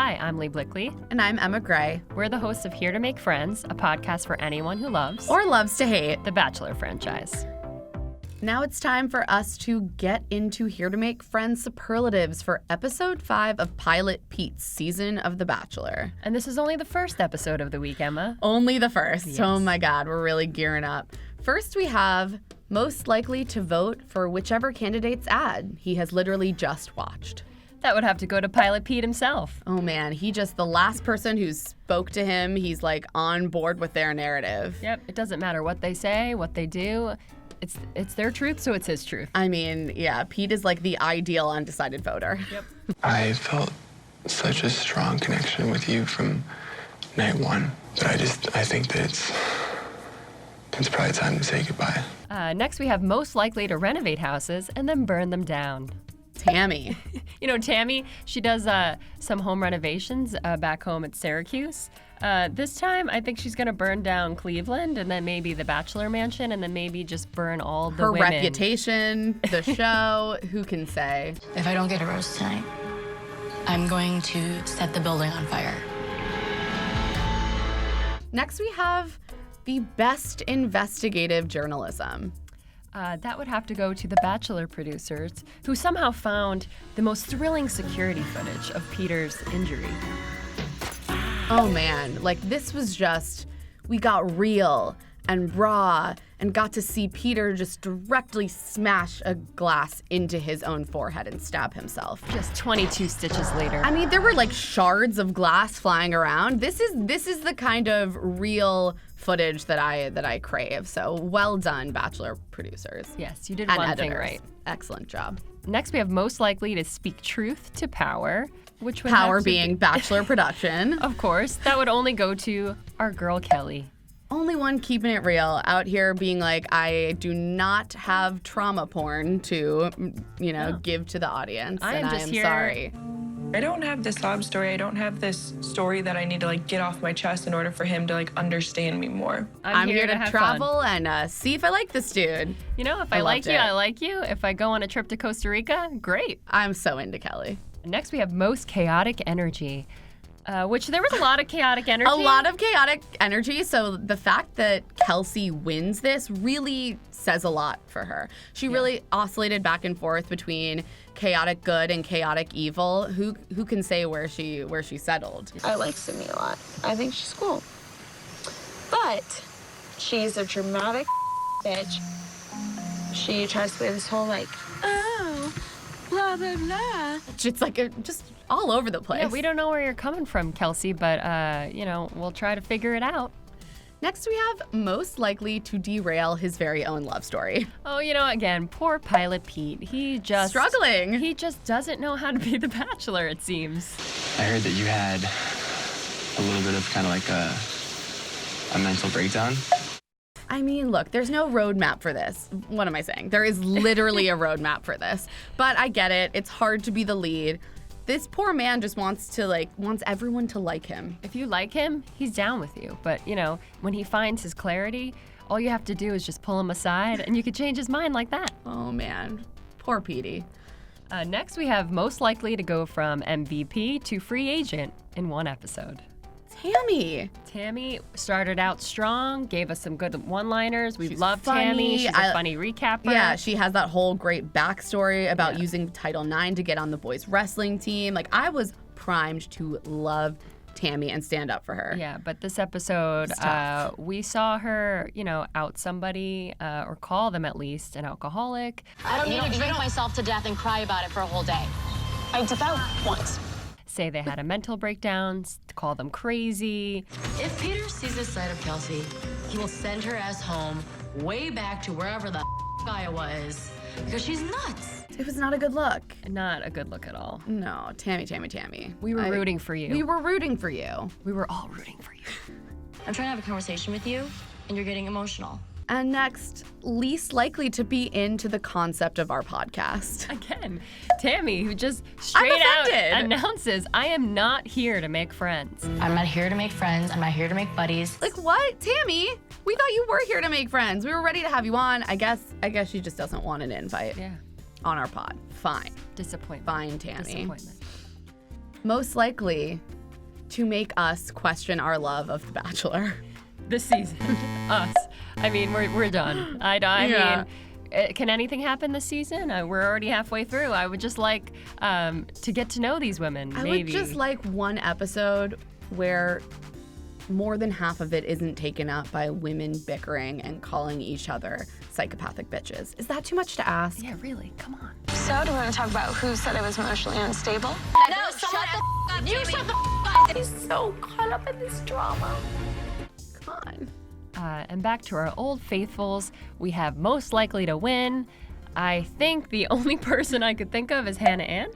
Hi, I'm Lee Blickley. And I'm Emma Gray. We're the hosts of Here to Make Friends, a podcast for anyone who loves or loves to hate the Bachelor franchise. Now it's time for us to get into Here to Make Friends superlatives for episode 5 of Pilot Pete's season of The Bachelor. And this is only the first episode of the week, Emma. Only the first. Yes. Oh my God, we're really gearing up. First we have most likely to vote for whichever candidate's ad he has literally just watched. That would have to go to Pilot Pete himself. Oh man, the last person who spoke to him, he's like on board with their narrative. Yep, it doesn't matter what they say, what they do. It's their truth, so it's his truth. I mean, yeah, Pete is like the ideal undecided voter. Yep. I felt such a strong connection with you from night one that I think that it's probably time to say goodbye. Next, we have most likely to renovate houses and then burn them down. Tammy. You know, Tammy, she does some home renovations back home at Syracuse. This time, I think she's going to burn down Cleveland and then maybe the Bachelor Mansion and then maybe just burn all the women. Her reputation, the show, who can say? If I don't get a rose tonight, I'm going to set the building on fire. Next, we have the best investigative journalism. That would have to go to the Bachelor producers, who somehow found the most thrilling security footage of Peter's injury. Oh man, like this was just, we got real and raw and got to see Peter just directly smash a glass into his own forehead and stab himself. Just 22 stitches later. I mean, there were like shards of glass flying around. This is the kind of real footage that I crave. So well done, Bachelor producers. Yes, you did and one editors. thing right. Excellent job. Next, we have most likely to speak truth to power, which would Power have to being Bachelor production. Of course, that would only go to our girl Kelly. Only one keeping it real out here being like, I do not have trauma porn to, give to the audience. I am here. Sorry. I don't have the sob story. I don't have this story that I need to get off my chest in order for him to understand me more. I'm here to travel fun. and see if I like this dude. You know, if I like you, I like you. If I go on a trip to Costa Rica, great. I'm so into Kelly. Next, we have most chaotic energy. Which there was a lot of chaotic energy. A lot of chaotic energy. So the fact that Kelsey wins this really says a lot for her. She really oscillated back and forth between chaotic good and chaotic evil. Who can say where she settled? I like Sydney a lot. I think she's cool. But she's a dramatic bitch. She tries to play this whole oh, blah, blah, blah. It's just all over the place. Yeah, we don't know where you're coming from, Kelsey, but, we'll try to figure it out. Next, we have most likely to derail his very own love story. Oh, again, poor Pilot Pete. Struggling. He just doesn't know how to be the Bachelor, it seems. I heard that you had a little bit of kind of a mental breakdown. I mean, look, there's no roadmap for this. What am I saying? There is literally a roadmap for this. But I get it. It's hard to be the lead. This poor man just wants everyone to like him. If you like him, he's down with you. But, when he finds his clarity, all you have to do is just pull him aside and you could change his mind like that. Oh, man. Poor Petey. Next, we have most likely to go from MVP to free agent in one episode. Tammy started out strong, gave us some good one-liners. We love Tammy. She's a funny recapper. Yeah, she has that whole great backstory about using Title IX to get on the boys' wrestling team. I was primed to love Tammy and stand up for her. Yeah, but this episode, we saw her, out somebody, or call them at least, an alcoholic. I don't need to drink myself to death and cry about it for a whole day. I did that once. Say they had a mental breakdown, call them crazy. If Peter sees this side of Kelsey, he will send her ass home, way back to wherever the Iowa is, because she's nuts. It was not a good look. Not a good look at all. No, Tammy. We were rooting for you. We were rooting for you. We were all rooting for you. I'm trying to have a conversation with you, and you're getting emotional. And next, least likely to be into the concept of our podcast. Again, Tammy, who just straight out announces, I am not here to make friends. I'm not here to make friends. I'm not here to make buddies. What? Tammy? We thought you were here to make friends. We were ready to have you on. I guess she just doesn't want an invite on our pod. Fine. Disappointment. Fine, Tammy. Disappointment. Most likely to make us question our love of The Bachelor. This season, us. I mean, we're done. I mean, can anything happen this season? We're already halfway through. I would just like to get to know these women. I maybe. would just like one episode where more than half of it isn't taken up by women bickering and calling each other psychopathic bitches. Is that too much to ask? Yeah, really. Come on. So, do we want to talk about who said I was emotionally unstable? No, shut the up. You shut the up. He's so caught up in this drama. Come on. And back to our old faithfuls, we have most likely to win. I think the only person I could think of is Hannah Ann.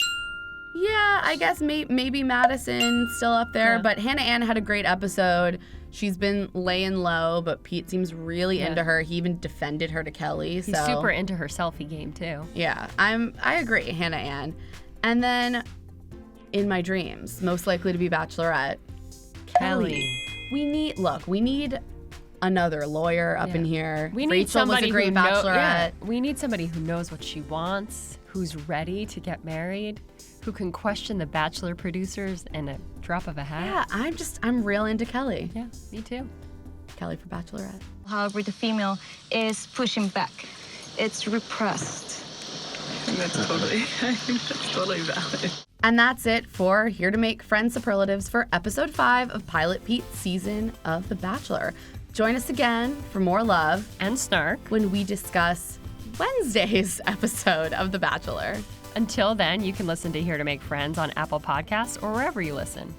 Yeah, I guess maybe Madison's still up there, Yeah. but Hannah Ann had a great episode. She's been laying low, but Pete seems really into her. He even defended her to Kelly. He's super into her selfie game too. Yeah, I agree, Hannah Ann. And then in my dreams, most likely to be Bachelorette, Kelly. We need another lawyer up in here. We need Rachel somebody was a great who Bachelorette. we need somebody who knows what she wants, who's ready to get married, who can question the Bachelor producers in a drop of a hat. Yeah, I'm real into Kelly. Yeah, me too. Kelly for Bachelorette. However, the female is pushing back. It's repressed. I think that's totally valid. And that's it for Here to Make Friend Superlatives for episode 5 of Pilot Pete's season of The Bachelor. Join us again for more love And snark. when we discuss Wednesday's episode of The Bachelor. Until then, you can listen to Here to Make Friends on Apple Podcasts or wherever you listen.